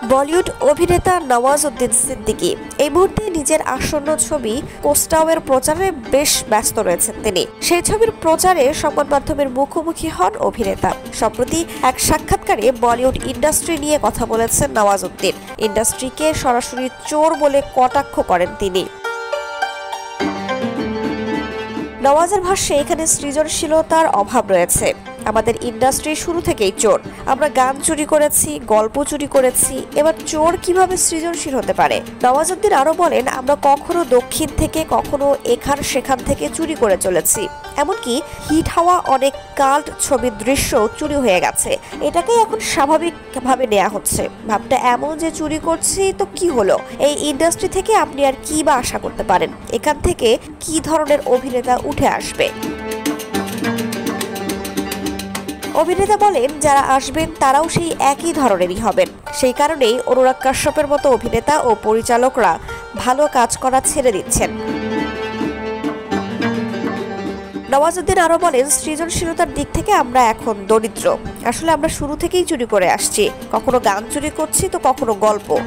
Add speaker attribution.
Speaker 1: বলিউড অভিনেতা নওয়াজউদ্দিন সিদ্দিকী এই মুহূর্তে নিজের আসন্ন ছবি কোস্টাওয়ের প্রচারে বেশ ব্যস্ত রয়েছেন তিনি। সেই ছবির প্রচারে সংবাদ মাধ্যমের মুখোমুখি হন অভিনেতা। সম্প্রতি এক সাক্ষাৎকারে বলিউড ইন্ডাস্ট্রি নিয়ে কথা বলেছেন নওয়াজউদ্দিন। ইন্ডাস্ট্রিকে সরাসরি চোর বলে কটাক্ষ করেন তিনি। নওয়াজের ভাষ্যে এখানে সৃজনশীলতার অভাব রয়েছে। আমাদের ইন্ডাস্ট্রি শুরু থেকেই চোর। আমরা গান চুরি করেছি, গল্প চুরি করেছি, এবার চোর কিভাবে সৃজনশীল হতে পারে? নওয়াজউদ্দিন আরো বলেন, আমরা কখনো দক্ষিণ থেকে, কখনো এখান সেখান থেকে চুরি করে চলেছি। এমনকি হিট হওয়া অনেক কাল্ট ছবির দৃশ্য চুরি হয়ে গেছে। এটাকেই এখন স্বাভাবিকভাবে নেওয়া হচ্ছে। ভাবটা এমন যে চুরি করছি তো কি হলো? এই ইন্ডাস্ট্রি থেকে আপনি আর কি বা আশা করতে পারেন? এখান থেকে কি ধরনের অভিনেতা উঠে আসবে? অভিনেতা বলেন, যারা আসবেন তারাও সেই একই ধরনেরই হবেন। সেই কারণেই অনুরাগ কাশ্যপের মতো অভিনেতা ও পরিচালকরা ভালো কাজ করা ছেড়ে দিচ্ছেন। নওয়াজউদ্দিন আরো বলেন, সৃজনশীলতার দিক থেকে আমরা এখন দরিদ্র। আসলে আমরা শুরু থেকেই চুরি করে আসছি। কখনো গান চুরি করছি তো কখনো গল্প।